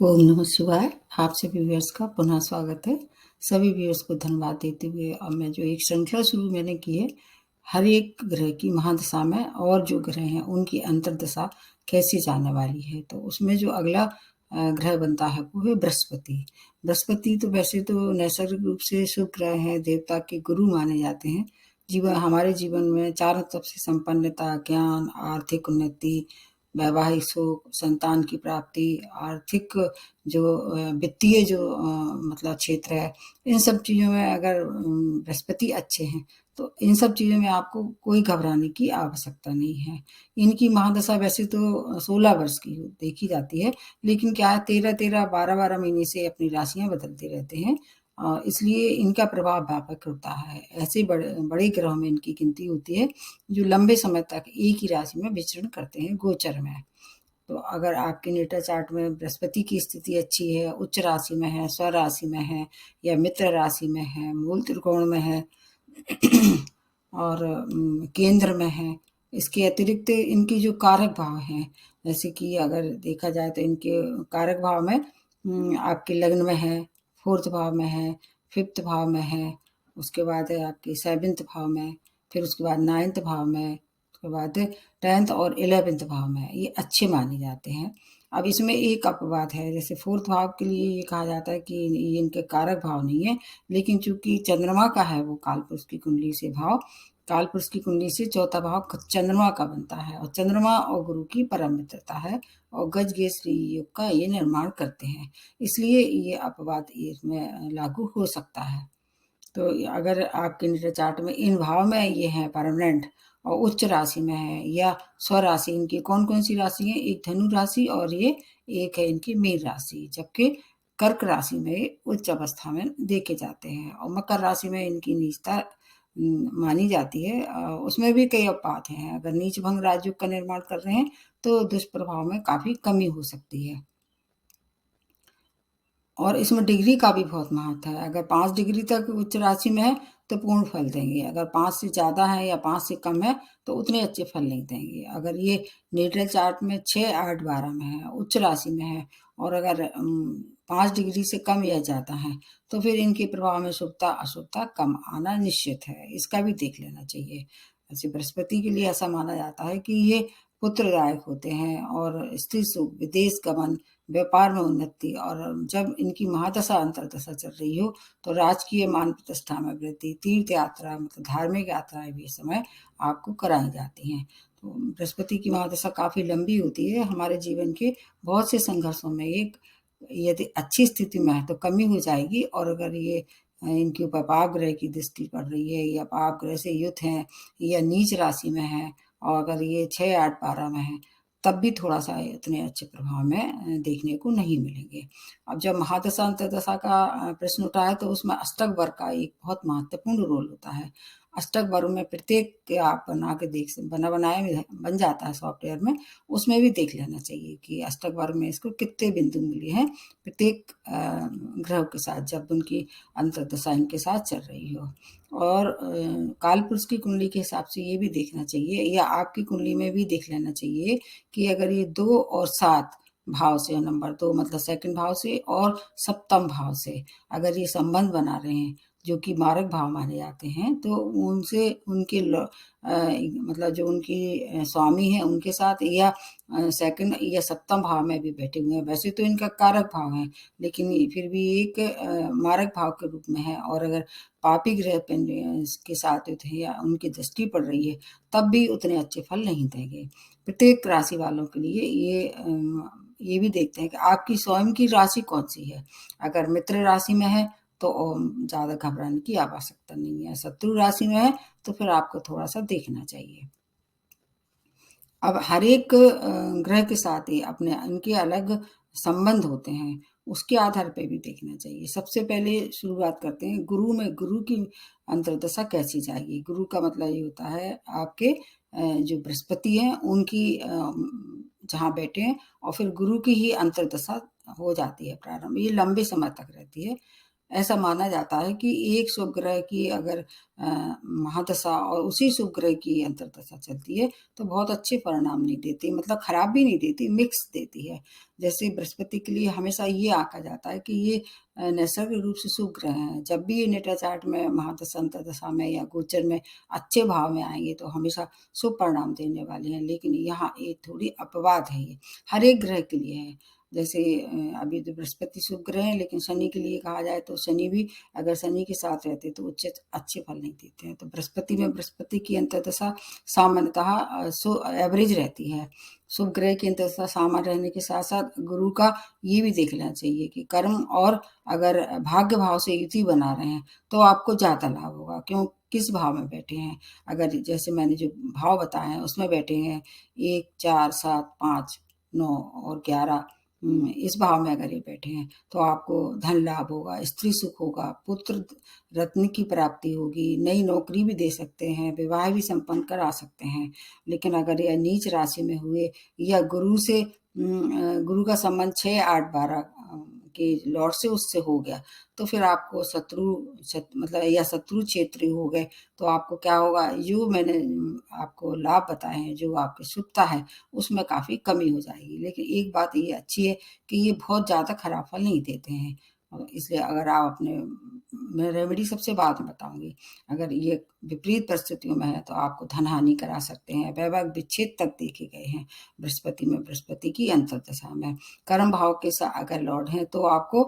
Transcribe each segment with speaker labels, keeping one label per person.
Speaker 1: ओम नमः शिवाय। आप सभी व्यूअर्स का पुनः स्वागत है। सभी व्यूअर्स को धन्यवाद देते हुए अब मैं जो एक श्रृंखला शुरू मैंने की है, हर एक ग्रह की महादशा में और जो ग्रह हैं उनकी अंतर्दशा कैसी जाने वाली है, तो उसमें जो अगला ग्रह बनता है वो है बृहस्पति। बृहस्पति तो वैसे तो नैसर्गिक रूप से शुभ ग्रह हैं, देवता के गुरु माने जाते हैं। हमारे जीवन में चारों तरफ से संपन्नता, ज्ञान, आर्थिक उन्नति, वैवाहिक सुख, संतान की प्राप्ति, आर्थिक जो वित्तीय जो मतलब क्षेत्र है, इन सब चीज़ों में अगर बृहस्पति अच्छे हैं, तो इन सब चीज़ों में आपको कोई घबराने की आवश्यकता नहीं है। इनकी महादशा वैसे तो 16 वर्ष की देखी जाती है, लेकिन क्या है 13-13, 12-12 महीने से अपनी राशियाँ बदलते रहते हैं। इसलिए इनका प्रभाव व्यापक होता है। ऐसे बड़े बड़े ग्रहों में इनकी गिनती होती है, जो लंबे समय तक एक ही राशि में विचरण करते हैं गोचर में। तो अगर आपके नेटा चार्ट में बृहस्पति की स्थिति अच्छी है, उच्च राशि में है, स्वराशि में है या मित्र राशि में है, मूल त्रिकोण में है और केंद्र में है, इसके अतिरिक्त इनके जो कारक भाव हैं, जैसे कि अगर देखा जाए तो इनके कारक भाव में आपके लग्न में है, फोर्थ भाव में है, फिफ्थ भाव में है, उसके बाद है आपके सेवन्थ भाव में, फिर उसके बाद नाइन्थ भाव में, उसके बाद 10th और 11th भाव में, ये अच्छे माने जाते हैं। अब इसमें एक अपवाद है, जैसे फोर्थ भाव के लिए ये कहा जाता है कि ये इनके कारक भाव नहीं है, लेकिन चूंकि चंद्रमा का है वो कालपुरुष की कुंडली से भाव, कालपुरुष की कुंडली से चौथा भाव चंद्रमा का बनता है और चंद्रमा और गुरु की परम मित्रता है और गज गेज श्री योग का ये निर्माण करते हैं, इसलिए ये अपवाद इसमें लागू हो सकता है। तो अगर आपके नेटल चार्ट में इन भाव में ये है परमानेंट और उच्च राशि में है या स्वराशि, इनकी कौन कौन सी राशि है, एक धनु राशि और ये एक है इनकी मीन राशि, जबकि कर्क राशि में उच्च अवस्था में देखे जाते हैं और मकर राशि में इनकी नीचता मानी जाती है। उसमें भी कई अपवाद हैं, अगर नीच भंग राजयोग का निर्माण कर रहे हैं तो दुष्प्रभाव में काफी कमी हो सकती है। और इसमें डिग्री का भी बहुत महत्व है, अगर 5 डिग्री तक उच्च राशि में है तो पूर्ण फल देंगे, अगर 5 से ज़्यादा है या 5 से कम है तो उतने अच्छे फल नहीं देंगे। अगर ये नेटल चार्ट में 6, 8, 12 में है, उच्च राशि में है और अगर 5 डिग्री से कम या ज़्यादा है तो फिर इनके प्रभाव में शुभता अशुभता कम आना निश्चित है, इसका भी देख लेना चाहिए। वैसे बृहस्पति के लिए ऐसा माना जाता है कि ये पुत्रदायक होते हैं और स्त्री सुख, विदेश गमन, व्यापार में उन्नति, और जब इनकी महादशा अंतर्दशा चल रही हो तो राजकीय मान प्रतिष्ठा में वृद्धि, तीर्थ यात्रा मतलब धार्मिक यात्राएं भी इस समय आपको कराई जाती हैं। तो बृहस्पति की महादशा काफी लंबी होती है, हमारे जीवन के बहुत से संघर्षों में एक यदि अच्छी स्थिति में है तो कमी हो जाएगी, और अगर ये इनके ऊपर पाप ग्रह की दृष्टि पड़ रही है या पाप ग्रह से युत है या नीच राशि में है और अगर ये 6, 8, 12 में है तब भी थोड़ा-सा इतने अच्छे प्रभाव में देखने को नहीं मिलेंगे। अब जब महादशा अंतर्दशा का प्रश्न उठा है तो उसमें अष्टक वर्ग का एक बहुत महत्वपूर्ण रोल होता है। अष्टक वर्ग में प्रत्येक के आप बना के बना बनाया में बन जाता है सॉफ्टवेयर में, उसमें भी देख लेना चाहिए कि अष्टक वर्ग में इसको कितने बिंदु मिले हैं प्रत्येक ग्रह के साथ जब उनकी अंतर्दशा इनके साथ चल रही हो। और कालपुरुष की कुंडली के हिसाब से ये भी देखना चाहिए या आपकी कुंडली में भी देख लेना चाहिए कि अगर ये 2 और 7 भाव से, नंबर 2 मतलब सेकंड भाव से और सप्तम भाव से अगर ये संबंध बना रहे हैं जो कि मारक भाव माने जाते हैं, तो उनसे उनके मतलब जो उनकी स्वामी है उनके साथ या सेकंड या सप्तम भाव में भी बैठे हुए हैं, वैसे तो इनका कारक भाव है लेकिन ये फिर भी एक मारक भाव के रूप में है, और अगर पापी ग्रह के साथ थे या उनकी दृष्टि पड़ रही है तब भी उतने अच्छे फल नहीं देंगे। प्रत्येक राशि वालों के लिए ये भी देखते हैं कि आपकी स्वयं की राशि कौन सी है। अगर मित्र राशि में है तो ज़्यादा घबराने की आवश्यकता नहीं है, शत्रु राशि में है तो फिर आपको थोड़ा सा देखना चाहिए। अब हर एक ग्रह के साथ ही अपने इनके अलग संबंध होते हैं, उसके आधार पे भी देखना चाहिए। सबसे पहले शुरुआत करते हैं गुरु में, गुरु की अंतर्दशा कैसी जाएगी। गुरु का मतलब ये होता है आपके जो बृहस्पति हैं उनकी जहाँ बैठे हैं और फिर गुरु की ही अंतर्दशा हो जाती है प्रारंभ, ये लंबे समय तक रहती है। ऐसा माना जाता है कि एक शुभ ग्रह की अगर महादशा और उसी शुभ ग्रह की अंतर्दशा चलती है तो बहुत अच्छे परिणाम नहीं देती, मतलब खराब भी नहीं देती, मिक्स देती है। जैसे बृहस्पति के लिए हमेशा ये आंका जाता है कि ये नैसर्गिक रूप से शुभ ग्रह हैं। जब भी ये नेटा चार्ट में महादशा अंतर्दशा में या गोचर में अच्छे भाव में आएंगे तो हमेशा शुभ परिणाम देने वाले हैं। लेकिन यहाँ एक थोड़ी अपवाद है, ये हर एक ग्रह के लिए है। जैसे अभी तो बृहस्पति शुभ ग्रह है, लेकिन शनि के लिए कहा जाए तो शनि भी अगर शनि के साथ रहते तो अच्छे फल नहीं देते हैं। तो बृहस्पति में बृहस्पति की अंतर्दशा सामान्यतः एवरेज रहती है। शुभ ग्रह की अंतर्दशा सामान्य रहने के साथ साथ गुरु का ये भी देख लेना चाहिए कि कर्म और अगर भाग्य भाव से युति बना रहे हैं तो आपको ज्यादा लाभ होगा। क्यों, किस भाव में बैठे हैं, अगर जैसे मैंने जो भाव बताए हैं उसमें बैठे हैं 1, 4, 7, 5, 9 और 11, इस भाव में अगर ये बैठे हैं तो आपको धन लाभ होगा, स्त्री सुख होगा, पुत्र रत्न की प्राप्ति होगी, नई नौकरी भी दे सकते हैं, विवाह भी संपन्न करा सकते हैं। लेकिन अगर यह नीच राशि में हुए या गुरु का संबंध 6, 8, 12 के लॉर्ड से उससे हो गया तो फिर आपको मतलब या शत्रु क्षेत्र हो गए तो आपको क्या होगा, जो मैंने आपको लाभ बताए हैं, जो आपकी शुभता है उसमें काफी कमी हो जाएगी। लेकिन एक बात ये अच्छी है कि ये बहुत ज्यादा खराब फल नहीं देते हैं। और इसलिए अगर आप अपने, मैं रेमेडी सबसे बाद में बताऊंगी, अगर ये विपरीत परिस्थितियों में है तो आपको धन हानि करा सकते हैं, वैवाहिक विच्छेद तक देखे गए हैं बृहस्पति में, बृहस्पति की अंतर्दशा में। कर्म भाव के साथ अगर लॉर्ड हैं तो आपको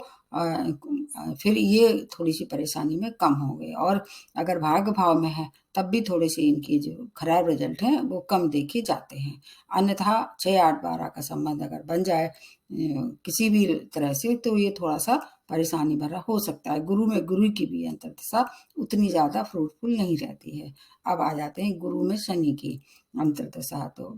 Speaker 1: फिर ये थोड़ी सी परेशानी में कम होंगे। और अगर भाग्य भाव में है तब भी थोड़े से इनके जो खराब रिजल्ट हैं वो कम देखे जाते हैं। अन्यथा 6, 8, 12 का संबंध अगर बन जाए किसी भी तरह से तो ये थोड़ा सा परेशानी भरा हो सकता है। गुरु में गुरु की भी अंतर्दशा उतनी ज्यादा फ्रूटफुल नहीं रहती है। अब आ जाते हैं गुरु में शनि की अंतर्दशा। तो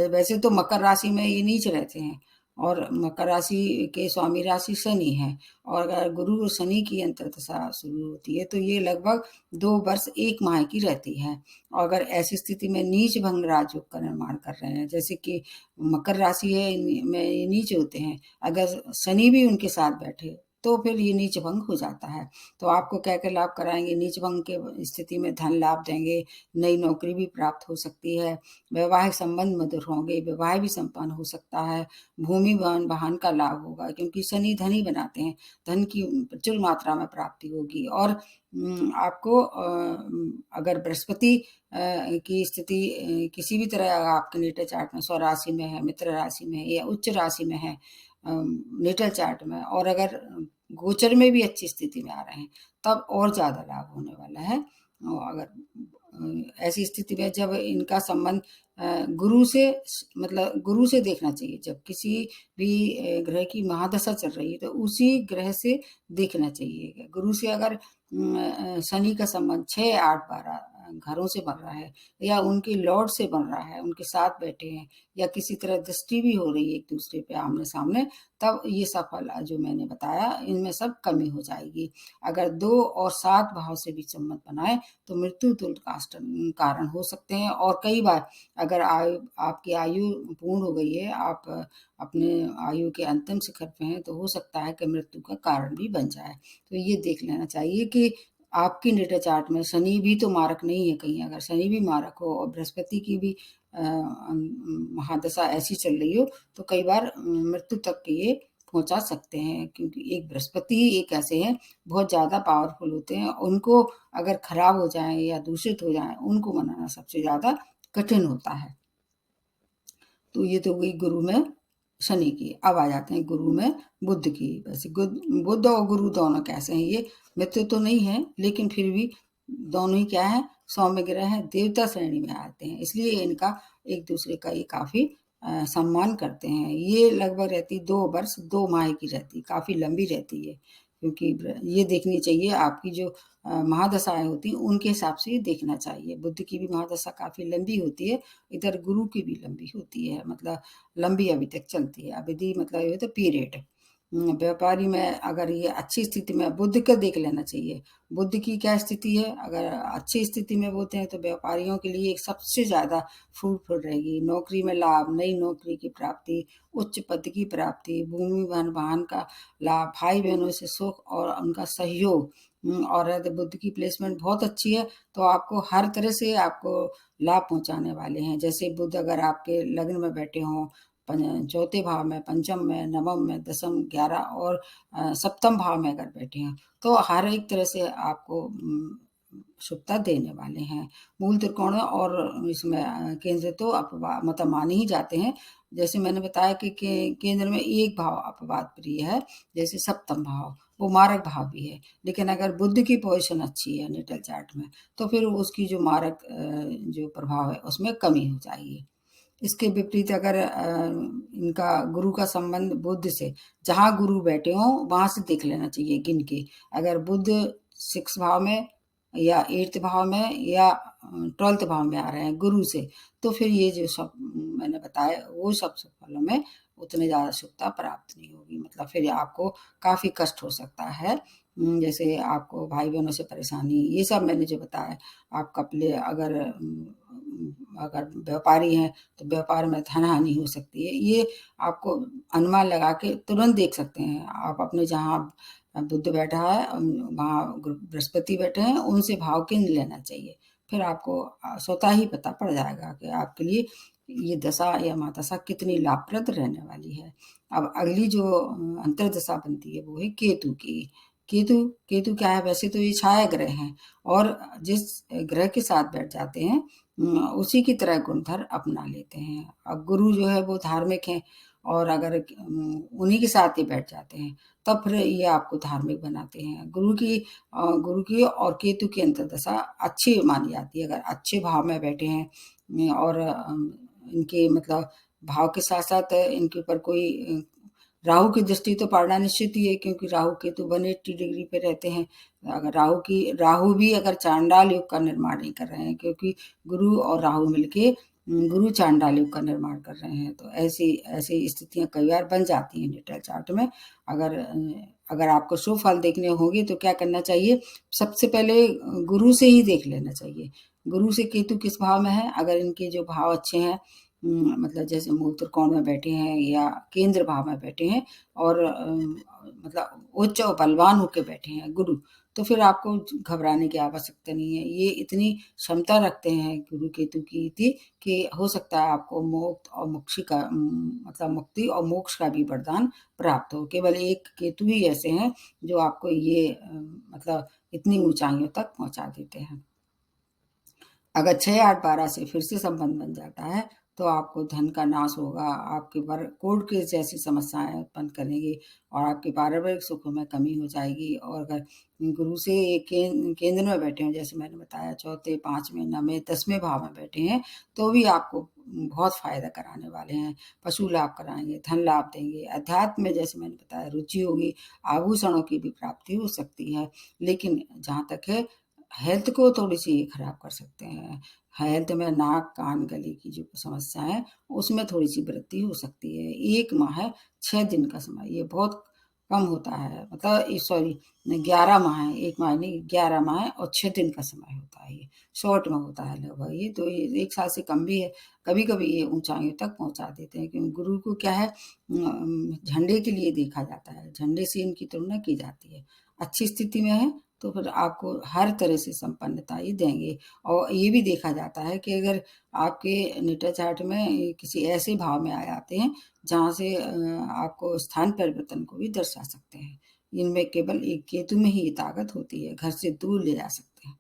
Speaker 1: वैसे तो मकर राशि में ये नीच रहते हैं और मकर राशि के स्वामी राशि शनि है, और अगर गुरु और शनि की अंतर्दशा शुरू होती है तो ये लगभग 2 वर्ष 1 माह की रहती है। और अगर ऐसी स्थिति में नीच भंग राजयोग का निर्माण कर रहे हैं, जैसे कि मकर राशि है में ये नीच होते हैं, अगर शनि भी उनके साथ बैठे तो फिर ये नीच भंग हो जाता है। तो आपको क्या क्या लाभ कराएंगे, नीच भंग के स्थिति में धन लाभ देंगे, नई नौकरी भी प्राप्त हो सकती है, वैवाहिक संबंध मधुर होंगे, विवाह भी संपन्न हो सकता है, भूमि वाहन का लाभ होगा क्योंकि शनि धन ही बनाते हैं, धन की प्रचुर मात्रा में प्राप्ति होगी। और आपको अगर बृहस्पति की स्थिति किसी भी तरह आपके नेटल चार्ट में स्वराशि में है, मित्र राशि में है या उच्च राशि में है नेटल चार्ट में, और अगर गोचर में भी अच्छी स्थिति में आ रहे हैं तब और ज्यादा लाभ होने वाला है। और अगर ऐसी स्थिति में जब इनका संबंध गुरु से, मतलब गुरु से देखना चाहिए, जब किसी भी ग्रह की महादशा चल रही है तो उसी ग्रह से देखना चाहिए। गुरु से अगर शनि का संबंध 6, 8, 12 घरों से बन रहा है या उनके लॉर्ड से बन रहा है, उनके साथ बैठे हैं या किसी तरह दृष्टि भी हो रही है एक दूसरे पे आमने सामने, तब ये सफल जो मैंने बताया इनमें सब कमी हो जाएगी। अगर 2 और 7 भाव से भी संबंध बनाए तो मृत्यु तुल्य कारण हो सकते हैं। और कई बार अगर आपकी आयु पूर्ण हो गई है, आप अपने आयु के अंतिम शिखर पे हैं, तो हो सकता है कि मृत्यु का कारण भी बन जाए। तो ये देख लेना चाहिए कि आपकी नेटा चार्ट में शनि भी तो मारक नहीं है कहीं, अगर शनि भी मारक हो और बृहस्पति की भी महादशा ऐसी चल रही हो तो कई बार मृत्यु तक के ये पहुंचा सकते हैं। क्योंकि एक बृहस्पति ही एक ऐसे हैं, बहुत ज्यादा पावरफुल होते हैं, उनको अगर खराब हो जाए या दूषित हो जाए उनको मनाना सबसे ज्यादा कठिन होता है। तो ये तो गई गुरु में शनि की। अब आ जाते हैं गुरु में बुध की। वैसे बुध और गुरु दोनों कैसे हैं, ये मित्र तो नहीं है लेकिन फिर भी दोनों ही क्या है, सौम्य ग्रह है, देवता श्रेणी में आते हैं, इसलिए इनका एक दूसरे का ये काफी सम्मान करते हैं। ये लगभग रहती 2 वर्ष 2 माह की रहती, काफी लंबी रहती है। क्योंकि ये देखनी चाहिए आपकी जो महादशाएं होती हैं उनके हिसाब से ये देखना चाहिए। बुध की भी महादशा काफी लंबी होती है, इधर गुरु की भी लंबी होती है, मतलब लंबी अभी तक चलती है। अवधि मतलब ये तो पीरियड व्यापारी में अगर ये अच्छी स्थिति में बुध का देख लेना चाहिए, बुध की क्या स्थिति है। अगर अच्छी स्थिति में बुध है तो व्यापारियों के लिए एक सबसे ज़्यादा फ्रूटफुल रहेगी। नौकरी में लाभ, नई नौकरी की प्राप्ति, उच्च पद की प्राप्ति, भूमि वन वाहन का लाभ, भाई बहनों से सुख और उनका सहयोग। और यदि बुध की प्लेसमेंट बहुत अच्छी है तो आपको हर तरह से आपको लाभ पहुंचाने वाले हैं। जैसे बुध अगर आपके लग्न में बैठे हों, चौथे भाव में, पंचम में, नवम में, दसम, 11 और सप्तम भाव में अगर बैठे हैं तो हर एक तरह से आपको शुभता देने वाले हैं। मूल त्रिकोण और इसमें केंद्र तो मतलब माने ही जाते हैं। जैसे मैंने बताया कि केंद्र में एक भाव अपवाद प्रिय है, जैसे सप्तम भाव, वो मारक भाव भी है। लेकिन अगर बुध की पोजीशन अच्छी है नेटल चार्ट में तो फिर उसकी जो मारक जो प्रभाव है उसमें कमी हो जाएगी। इसके विपरीत अगर इनका गुरु का संबंध बुध से, जहाँ गुरु बैठे हों वहां से देख लेना चाहिए गिन के। अगर बुध 6 भाव में या 8th भाव में या 12th भाव में आ रहे हैं गुरु से, तो फिर ये जो सब मैंने बताया वो सब फलों में उतने ज़्यादा शुभता प्राप्त नहीं होगी। मतलब फिर आपको काफ़ी कष्ट हो सकता है। जैसे आपको भाई बहनों से परेशानी, ये सब मैंने जो बताया। आपका अगर व्यापारी हैं तो व्यापार में धन हानि हो सकती है। ये आपको अनुमान लगा के तुरंत देख सकते हैं। आप अपने जहाँ बुध बैठा है वहाँ बृहस्पति बैठे हैं, उनसे भाव चिन्ह लेना चाहिए। फिर आपको स्वतः ही पता पड़ जाएगा कि आपके लिए ये दशा या महादशा कितनी लाभप्रद रहने वाली है। अब अगली जो अंतर्दशा बनती है वो है केतु की। केतु केतु क्या है, वैसे तो ये छाया ग्रह हैं और जिस ग्रह के साथ बैठ जाते हैं उसी की तरह गुणधर अपना लेते हैं। अब गुरु जो है वो धार्मिक हैं और अगर उन्हीं के साथ ही बैठ जाते हैं तब फिर ये आपको धार्मिक बनाते हैं। गुरु की और केतु की अंतर्दशा अच्छी मानी जाती है। अगर अच्छे भाव में बैठे हैं और इनके मतलब भाव के साथ साथ इनके ऊपर कोई राहु की दृष्टि तो पड़ना निश्चित ही है, क्योंकि राहु केतु 180 डिग्री पे रहते हैं। अगर राहु भी अगर चांडाल योग का निर्माण नहीं कर रहे हैं, क्योंकि गुरु और राहु मिलके गुरु चांडाल योग का निर्माण कर रहे हैं, तो ऐसी ऐसी स्थितियां कई बार बन जाती हैं नेटल चार्ट में। अगर आपको शुभ फल देखने होंगे तो क्या करना चाहिए, सबसे पहले गुरु से ही देख लेना चाहिए। गुरु से केतु किस भाव में है, अगर इनके जो भाव अच्छे हैं, मतलब जैसे मूल त्रिकोण में बैठे हैं या केंद्र भाव में बैठे हैं और मतलब उच्च और बलवान होकर बैठे हैं गुरु, तो फिर आपको घबराने की आवश्यकता नहीं है। ये इतनी क्षमता रखते हैं गुरु केतु की थी कि हो सकता है आपको मोक्ष और मुक्ति का मतलब मुक्ति और मोक्ष का भी वरदान प्राप्त हो। केवल एक केतु ही ऐसे हैं जो आपको ये मतलब इतनी ऊंचाइयों तक पहुंचा देते हैं। अगर 6, 8, 12 से फिर से संबंध बन जाता है तो आपको धन का नाश होगा, आपके पर कोर्ट केस जैसी समस्याएं उत्पन्न करेंगी और आपके पारिवारिक सुखों में कमी हो जाएगी। और अगर गुरु से केंद्र में बैठे हैं, जैसे मैंने बताया चौथे, 5वें, 9वें, 10वें भाव में बैठे हैं, तो भी आपको बहुत फायदा कराने वाले हैं। पशु लाभ कराएंगे, धन लाभ देंगे, अध्यात्म में जैसे मैंने बताया रुचि होगी, आभूषणों की भी प्राप्ति हो सकती है। लेकिन जहाँ तक है हेल्थ को थोड़ी-सी खराब कर सकते हैं। हेल्थ में नाक, कान, गले की जो समस्या है, उसमें थोड़ी-सी वृद्धि हो सकती है। 1 माह है, 6 दिन का समय, ये बहुत कम होता है। मतलब सॉरी 11 माह है, 1 माह नहीं 11 माह है और 6 दिन का समय होता है ये। शॉर्ट में होता है लगभग ये, तो ये 1 साल से कम भी है। कभी-कभी ये ऊँचाइयों तक पहुँचा देते हैं, क्योंकि गुरु को क्या है झंडे के लिए देखा जाता है, झंडे से इनकी तुलना की जाती है। अच्छी स्थिति में है तो फिर आपको हर तरह से संपन्नता ही देंगे। और ये भी देखा जाता है कि अगर आपके नेटल चार्ट में किसी ऐसे भाव में आ जाते हैं जहाँ से आपको स्थान परिवर्तन को भी दर्शा सकते हैं। इनमें केवल एक केतु में ही ये ताकत होती है, घर से दूर ले जा सकते हैं।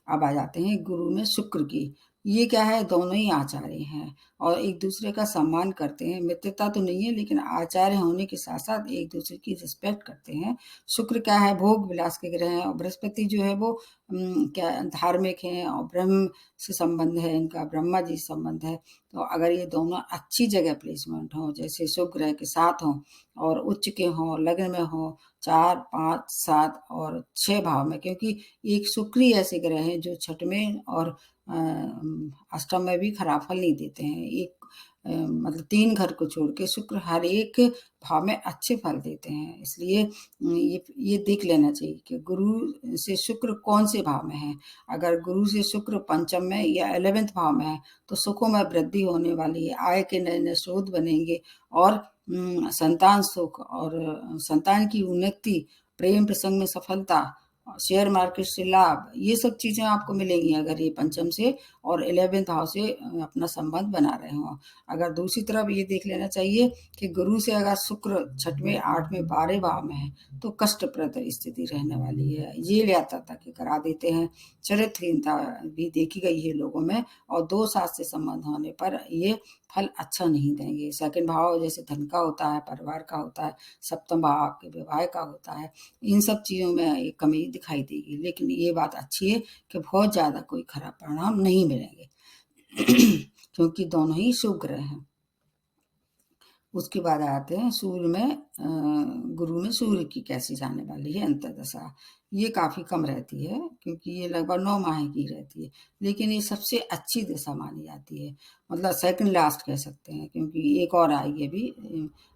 Speaker 1: अब आ जाते हैं गुरु में शुक्र की। ये क्या है, दोनों ही आचार्य हैं और एक दूसरे का सम्मान करते हैं। मित्रता तो नहीं है लेकिन आचार्य होने के साथ साथ एक दूसरे की रिस्पेक्ट करते हैं। शुक्र क्या है, भोग विलास के ग्रह हैं और बृहस्पति जो है वो क्या धार्मिक हैं और ब्रह्म से संबंध है इनका, ब्रह्मा जी से संबंध है। तो अगर ये दोनों अच्छी जगह प्लेसमेंट हो, जैसे शुभ ग्रह के साथ हों और उच्च के हों, लग्न में हों, 4, 5, 7 और 6 भाव में, क्योंकि एक शुक्र ही ऐसे ग्रह हैं जो छठवें और अष्टम में भी खराब फल नहीं देते हैं। एक मतलब 3 घर को छोड़ के शुक्र हर एक भाव में अच्छे फल देते हैं। इसलिए ये देख लेना चाहिए कि गुरु से शुक्र कौन से भाव में है। अगर गुरु से शुक्र पंचम में या 11वें भाव में है तो सुखों में वृद्धि होने वाली है, आय के नए-नए स्रोत बनेंगे और संतान सुख और संतान की उन्नति, प्रेम प्रसंग में सफलता, शेयर मार्केट से लाभ, ये सब चीज़ें आपको मिलेंगी अगर ये पंचम से और 11वें भाव से अपना संबंध बना रहे हों। अगर दूसरी तरफ ये देख लेना चाहिए कि गुरु से अगर शुक्र 6वें, 8वें, 12वें भाव में है तो कष्टप्रद स्थिति रहने वाली है। ये यात्रा तक करा देते हैं। चरित्रहीनता भी देखी गई है लोगों में और 2 सास से संबंध होने पर ये फल अच्छा नहीं देंगे। सेकंड भाव जैसे धन का होता है, परिवार का होता है, सप्तम भाव आपके विवाह का होता है, इन सब चीज़ों में एक कमी दिखाई देगी। लेकिन ये बात अच्छी है कि बहुत ज़्यादा कोई खराब परिणाम नहीं मिलेंगे क्योंकि दोनों ही शुभ ग्रह हैं। उसके बाद आते हैं सूर्य में गुरु में सूर्य की कैसी जाने वाली है अंतर्दशा। ये काफ़ी कम रहती है क्योंकि ये लगभग 9 माह की रहती है, लेकिन ये सबसे अच्छी दशा मानी जाती है, मतलब सेकंड लास्ट कह सकते हैं क्योंकि एक और आएगी अभी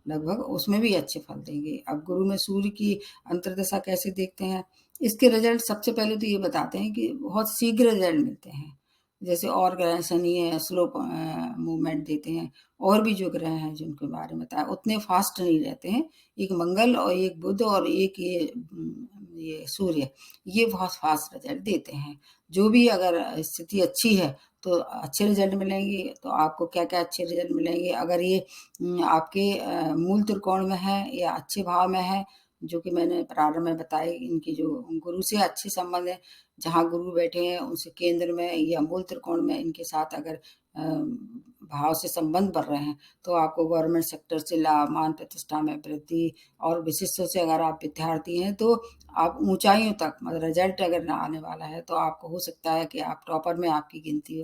Speaker 1: लगभग, उसमें भी अच्छे फल देंगे। अब गुरु में सूर्य की अंतर्दशा कैसे देखते हैं, इसके रिजल्ट सबसे पहले तो ये बताते हैं कि बहुत शीघ्र रिजल्ट मिलते हैं। जैसे और ग्रह शनि है स्लो मूवमेंट देते हैं, और भी जो ग्रह हैं जिनके बारे में बताया उतने फास्ट नहीं रहते हैं। एक मंगल और एक बुध और एक ये सूर्य, ये बहुत फास्ट रिजल्ट देते हैं। जो भी अगर स्थिति अच्छी है तो अच्छे रिजल्ट मिलेंगे। तो आपको क्या-क्या अच्छे रिजल्ट मिलेंगे अगर ये आपके मूल त्रिकोण में है या अच्छे भाव में है, जो कि मैंने प्रारंभ में बताई, इनकी जो गुरु से अच्छे संबंध है, जहाँ गुरु बैठे हैं उनसे केंद्र में या मूल त्रिकोण में इनके साथ अगर भाव से संबंध बढ़ रहे हैं तो आपको गवर्नमेंट सेक्टर से लाभ, मान प्रतिष्ठा में वृद्धि और विशिष्टों से अगर आप विद्यार्थी हैं तो आप ऊंचाइयों तक, मतलब रिजल्ट अगर ना आने वाला है तो आपको हो सकता है कि आप टॉपर में आपकी गिनती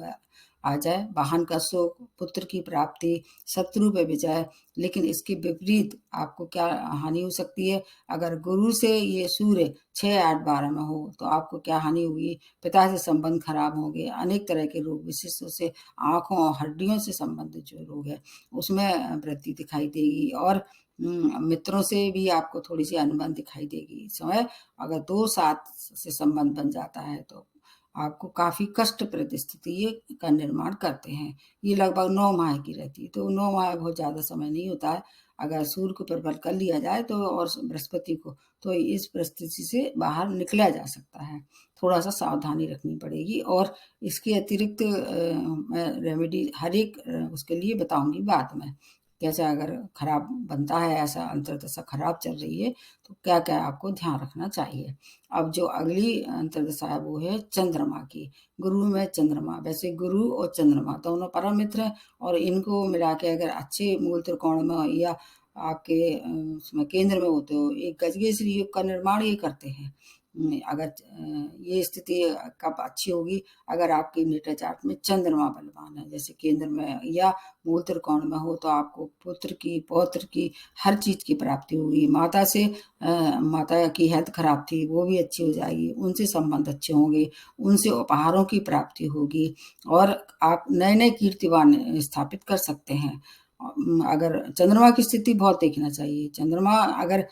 Speaker 1: आ जाए। वाहन का सुख, पुत्र की प्राप्ति, शत्रु पे विजय। लेकिन इसके विपरीत आपको क्या हानि हो सकती है, अगर गुरु से ये सूर्य 6, 8, 12 में हो तो आपको क्या हानि होगी, पिता से संबंध खराब होंगे, अनेक तरह के रोग, विशेष से आँखों और हड्डियों से संबंधित जो रोग है उसमें वृद्धि दिखाई देगी और मित्रों से भी आपको थोड़ी-सी अनुबंध दिखाई देगी। इस समय अगर 2-7 से संबंध बन जाता है तो आपको काफ़ी कष्टप्रद स्थिति ये का निर्माण करते हैं। ये लगभग 9 माह की रहती है, तो 9 माह बहुत ज़्यादा समय नहीं होता है। अगर सूर्य को प्रबल कर लिया जाए तो और बृहस्पति को, तो इस परिस्थिति से बाहर निकला जा सकता है। थोड़ा-सा सावधानी रखनी पड़ेगी और इसके अतिरिक्त मैं रेमेडी हर एक उसके लिए बताऊँगी बाद में। कैसे अगर खराब बनता है, ऐसा अंतर्दशा खराब चल रही है, तो क्या-क्या आपको ध्यान रखना चाहिए। अब जो अगली अंतर्दशा है वो है चंद्रमा की। गुरु में चंद्रमा, वैसे गुरु और चंद्रमा दोनों परम मित्र हैं और इनको मिला के अगर अच्छे मूल त्रिकोण में या आपके उसमें केंद्र में हो तो एक गजकेसरी योग का निर्माण ये करते हैं। अगर ये स्थिति कब अच्छी होगी, अगर आपके नेटल चार्ट में चंद्रमा बलवान है, जैसे केंद्र में या मूल त्रिकोण में हो तो आपको पुत्र की, पौत्र की, हर चीज़ की प्राप्ति होगी। माता से माता की हेल्थ खराब थी वो भी अच्छी हो जाएगी, उनसे संबंध अच्छे होंगे, उनसे उपहारों की प्राप्ति होगी और आप नए-नए कीर्तिमान स्थापित कर सकते हैं। अगर चंद्रमा की स्थिति बहुत देखना चाहिए। चंद्रमा अगर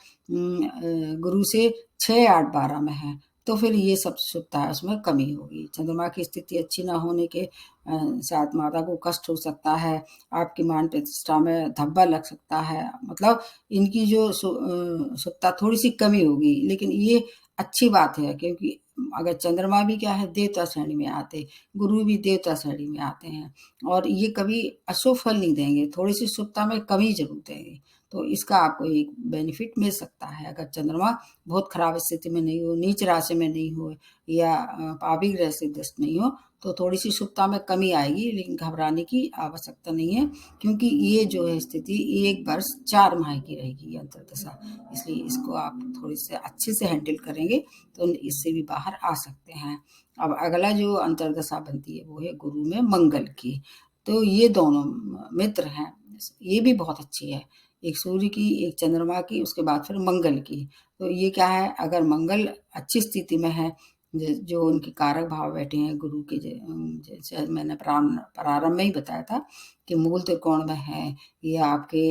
Speaker 1: गुरु से 6, 8, 12 में है तो फिर ये सब शुभता है उसमें कमी होगी। चंद्रमा की स्थिति अच्छी ना होने के साथ माता को कष्ट हो सकता है, आपकी मान प्रतिष्ठा में धब्बा लग सकता है, मतलब इनकी जो शुभता थोड़ी-सी कमी होगी। लेकिन ये अच्छी बात है क्योंकि अगर चंद्रमा भी क्या है देवता श्रेणी में आते, गुरु भी देवता श्रेणी में आते हैं और ये कभी अशुभ फल नहीं देंगे, थोड़ी-सी शुभता में कमी ज़रूर देंगे। तो इसका आपको एक बेनिफिट मिल सकता है अगर चंद्रमा बहुत खराब स्थिति में नहीं हो, नीच राशि में नहीं हो या पापी ग्रह से ग्रस्त नहीं हो, तो थोड़ी-सी शुभता में कमी आएगी, लेकिन घबराने की आवश्यकता नहीं है क्योंकि ये जो है स्थिति 1 वर्ष 4 माह की रहेगी ये अंतर्दशा। इसलिए इसको आप थोड़ी से अच्छे से हैंडल करेंगे तो इससे भी बाहर आ सकते हैं। अब अगला जो अंतर्दशा बनती है वो है गुरु में मंगल की। तो ये दोनों मित्र हैं, ये भी बहुत अच्छी है। एक सूर्य की, एक चंद्रमा की, उसके बाद फिर मंगल की। तो ये क्या है, अगर मंगल अच्छी स्थिति में है, जो उनके कारक भाव बैठे हैं गुरु के, जैसे मैंने प्रारंभ में ही बताया था कि मूल त्रिकोण में है या आपके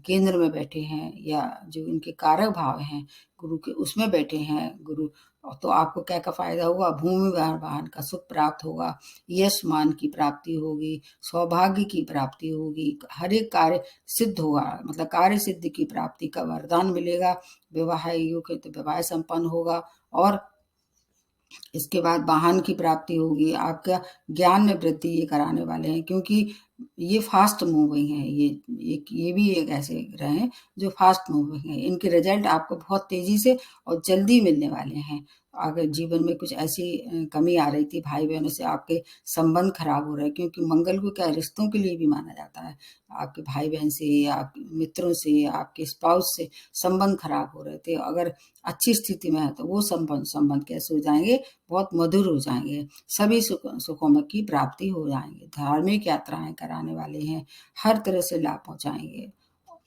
Speaker 1: केंद्र में बैठे हैं, या जो इनके कारक भाव हैं गुरु के उसमें बैठे हैं गुरु, तो आपको क्या क्या फायदा होगा? भूमि वाहन का सुख प्राप्त होगा, यश मान की प्राप्ति होगी, सौभाग्य की प्राप्ति होगी, हर एक कार्य सिद्ध होगा, मतलब कार्य सिद्धि की प्राप्ति का वरदान मिलेगा। विवाह योग है तो विवाह संपन्न होगा, और इसके बाद वाहन की प्राप्ति होगी, आपका ज्ञान में वृद्धि ये कराने वाले हैं, क्योंकि ये फास्ट मूविंग है, ये भी एक ऐसे ग्रह हैं जो फास्ट मूविंग है। इनके रिजल्ट आपको बहुत तेजी से और जल्दी मिलने वाले हैं। अगर जीवन में कुछ ऐसी कमी आ रही थी, भाई बहनों से आपके संबंध खराब हो रहे हैं, क्योंकि मंगल को क्या रिश्तों के लिए भी माना जाता है, आपके भाई बहन से, आपके मित्रों से, आपके स्पाउस से संबंध खराब हो रहे थे, अगर अच्छी स्थिति में है तो वो संबंध कैसे हो जाएंगे? बहुत मधुर हो जाएंगे, सभी सुखों की प्राप्ति हो जाएंगे, धार्मिक यात्राएं कराने वाले हैं, हर तरह से लाभ पहुंचाएंगे।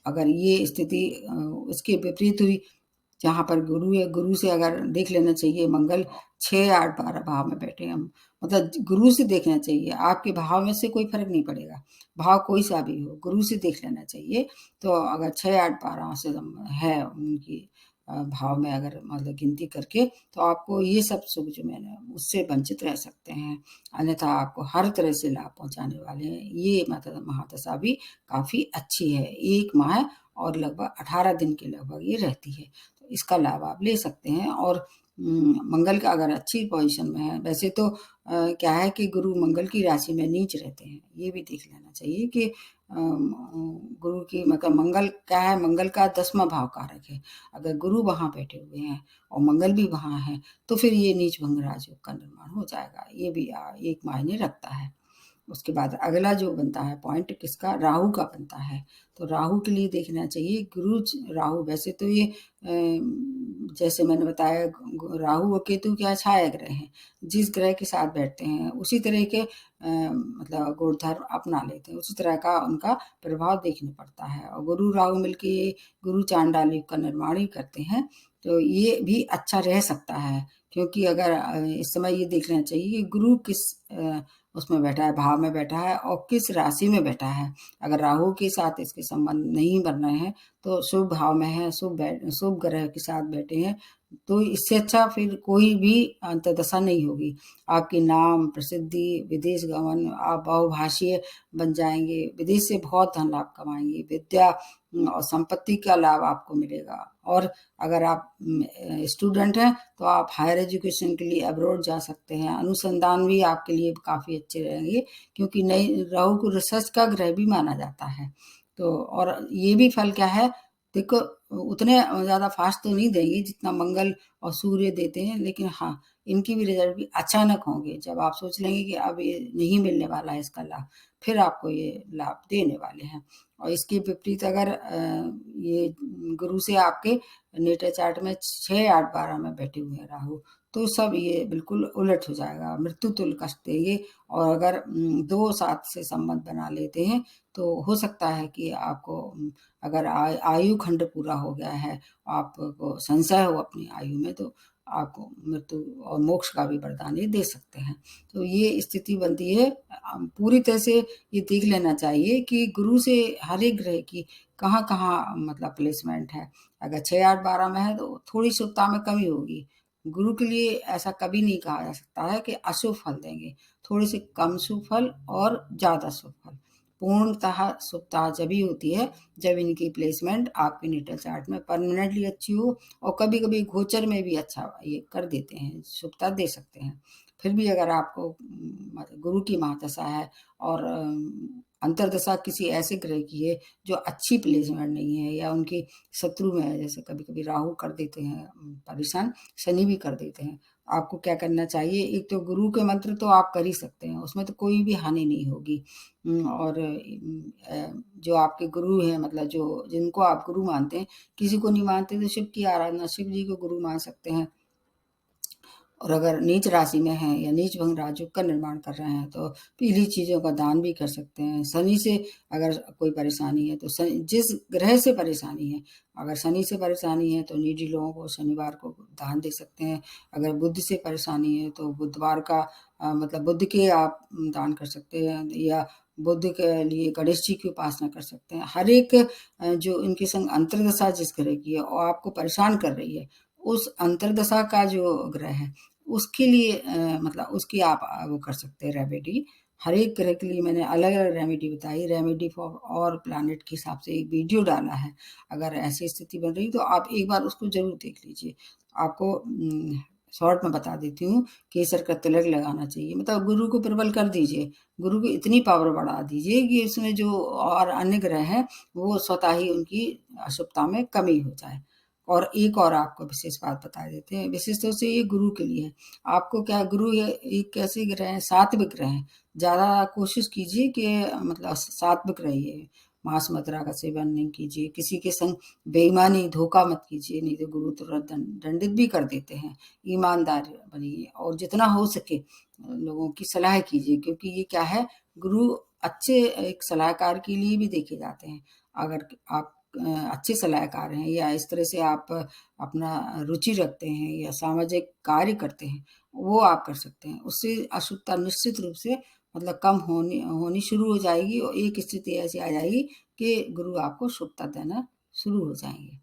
Speaker 1: अगर ये स्थिति इसके विपरीत हुई, जहाँ पर गुरु है, गुरु से अगर देख लेना चाहिए, मंगल 6, 8, 12 भाव में बैठे हम, मतलब गुरु से देखना चाहिए, आपके भाव में से कोई फर्क नहीं पड़ेगा, भाव कोई सा भी हो, गुरु से देख लेना चाहिए। तो अगर 6, 8, 12 से है उनकी भाव में, अगर मतलब गिनती करके, तो आपको ये सब सुख जो मैंने उससे वंचित रह सकते हैं, अन्यथा आपको हर तरह से लाभ पहुंचाने वाले हैं। ये मतलब महादशा भी काफी अच्छी है, 1 माह और लगभग 18 दिन के लगभग ये रहती है, तो इसका लाभ आप ले सकते हैं। और मंगल का अगर अच्छी पोजीशन में है, वैसे तो क्या है कि गुरु मंगल की राशि में नीच रहते हैं, ये भी देख लेना चाहिए कि गुरु की मतलब मंगल क्या है, मंगल का 10वां भाव कारक है, अगर गुरु वहां बैठे हुए हैं और मंगल भी वहां है, तो फिर ये नीच भंग राजयोग का निर्माण हो जाएगा, ये भी एक मायने रखता है। उसके बाद अगला जो बनता है पॉइंट किसका? राहु का बनता है। तो राहु के लिए देखना चाहिए, राहु वैसे तो ये जैसे मैंने बताया, राहु और केतु क्या छाया ग्रह हैं, जिस ग्रह के साथ बैठते हैं उसी तरह के मतलब गुणधर्म अपना लेते हैं, उसी तरह का उनका प्रभाव देखने पड़ता है। और गुरु राहु मिलके गुरु चांडाल युग का निर्माण ही करते हैं, तो ये भी अच्छा रह सकता है। क्योंकि अगर इस समय ये देखना चाहिए कि गुरु किस उसमें बैठा है, भाव में बैठा है और किस राशि में बैठा है। अगर राहु के साथ इसके संबंध नहीं बन रहे हैं, तो शुभ भाव में है, शुभ ग्रह के साथ बैठे हैं, तो इससे अच्छा फिर कोई भी अंतर्दशा नहीं होगी। आपके नाम प्रसिद्धि, विदेश गमन, आप बहुभाषीय बन जाएंगे, विदेश से बहुत धन लाभ कमाएंगे, विद्या और संपत्ति का लाभ आपको मिलेगा। और अगर आप स्टूडेंट हैं तो आप हायर एजुकेशन के लिए अब्रॉड जा सकते हैं, अनुसंधान भी आपके लिए काफ़ी अच्छे रहेंगे, क्योंकि नई राहु को रिसर्च का ग्रह भी माना जाता है। तो और ये भी फल क्या है, देखो उतने ज़्यादा फास्ट तो नहीं देंगे जितना मंगल और सूर्य देते हैं, लेकिन हाँ इनकी भी रिजल्ट भी अचानक होंगे, जब आप सोच लेंगे कि अब ये नहीं मिलने वाला है इसका लाभ, फिर आपको ये लाभ देने वाले हैं। और इसके विपरीत अगर ये गुरु से आपके नेटल चार्ट में 6, 8, 12 में बैठे हुए हैं राहु, तो सब ये बिल्कुल उलट हो जाएगा, मृत्यु तुल्य कष्ट देंगे। और अगर 2, 7 से संबंध बना लेते हैं, तो हो सकता है कि आपको अगर आयु खंड पूरा हो गया है, आपको संशय हो अपनी आयु में, तो आपको मृत्यु और मोक्ष का भी वरदान ये दे सकते हैं। तो ये स्थिति बनती है। पूरी तरह से ये देख लेना चाहिए कि गुरु से हर एक ग्रह की कहाँ-कहाँ मतलब प्लेसमेंट है। अगर 6, 8, 12 में है तो थोड़ी शुभता में कमी होगी। गुरु के लिए ऐसा कभी नहीं कहा जा सकता है कि अशुभ फल देंगे, थोड़े से कम शुभ फल और ज़्यादा शुभ फल। पूर्णतः शुभता जभी होती है जब इनकी प्लेसमेंट आपके नेटल चार्ट में परमानेंटली अच्छी हो, और कभी-कभी गोचर में भी अच्छा ये कर देते हैं, शुभता दे सकते हैं। फिर भी अगर आपको गुरु की महादशा है और अंतर्दशा किसी ऐसे ग्रह की है जो अच्छी प्लेसमेंट नहीं है, या उनकी शत्रु में है, जैसे कभी-कभी राहु कर देते हैं परेशान, शनि भी कर देते हैं। आपको क्या करना चाहिए, एक तो गुरु के मंत्र तो आप कर ही सकते हैं, उसमें तो कोई भी हानि नहीं होगी। और जो आपके गुरु हैं, मतलब जो जिनको आप गुरु मानते हैं, किसी को नहीं मानते तो शिव की आराधना, शिव जी को गुरु मान सकते हैं। और अगर नीच राशि में हैं या नीच भंग राजयोग का निर्माण कर रहे हैं तो पीली चीज़ों का दान भी कर सकते हैं। शनि से अगर कोई परेशानी है तो जिस ग्रह से परेशानी है, अगर शनि से परेशानी है तो नीडी लोगों को शनिवार को दान दे सकते हैं। अगर बुध से परेशानी है तो बुधवार का मतलब बुध के आप दान कर सकते हैं, या बुध के लिए गणेश जी की उपासना कर सकते हैं। हर एक जो इनके संग अंतर्दशा जिस ग्रह की है और आपको परेशान कर रही है, उस अंतर्दशा का जो ग्रह है उसके लिए मतलब उसकी आप वो कर सकते हैं रेमेडी। हर एक ग्रह के लिए मैंने अलग-अलग रेमेडी बताई, रेमेडी फॉर ऑल प्लैनेट के हिसाब से एक वीडियो डाला है। अगर ऐसी स्थिति बन रही तो आप एक बार उसको ज़रूर देख लीजिए। आपको शॉर्ट में बता देती हूँ, केसर का तिलक लगाना चाहिए, मतलब गुरु को प्रबल कर दीजिए, गुरु की इतनी पावर बढ़ा दीजिए कि इसमें जो और अन्य ग्रह हैं, वो स्वतः ही उनकी अशुभता में कमी हो जाए। और एक और आपको विशेष बात बता देते हैं, विशेष तौर से ये गुरु के लिए है। आपको क्या गुरु ये एक कैसे ग्रह हैं? सात्विक ग्रह हैं। ज़्यादा कोशिश कीजिए कि मतलब सात्विक रहिए, मांस मदिरा का सेवन नहीं कीजिए, किसी के संग बेईमानी, धोखा मत कीजिए, नहीं तो गुरु तुरंत दंडित भी कर देते हैं। ईमानदार बनिए और जितना हो सके लोगों की सलाह कीजिए, क्योंकि ये क्या है, गुरु अच्छे एक सलाहकार के लिए भी देखे जाते हैं। अगर आप अच्छे सलाहकार हैं या इस तरह से आप अपना रुचि रखते हैं या सामाजिक कार्य करते हैं, वो आप कर सकते हैं। उससे अशुभता निश्चित रूप से मतलब कम होनी होनी शुरू हो जाएगी और एक स्थिति ऐसी आ जाएगी कि गुरु आपको शुभता देना शुरू हो जाएँगे।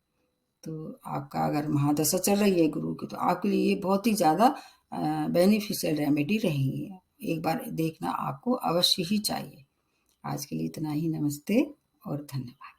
Speaker 1: तो आपका अगर महादशा चल रही है गुरु की तो आपके लिए ये बहुत ही ज़्यादा बेनिफिशियल रेमेडी रहेंगी। एक बार देखना आपको अवश्य ही चाहिए। आज के लिए इतना ही, नमस्ते और धन्यवाद।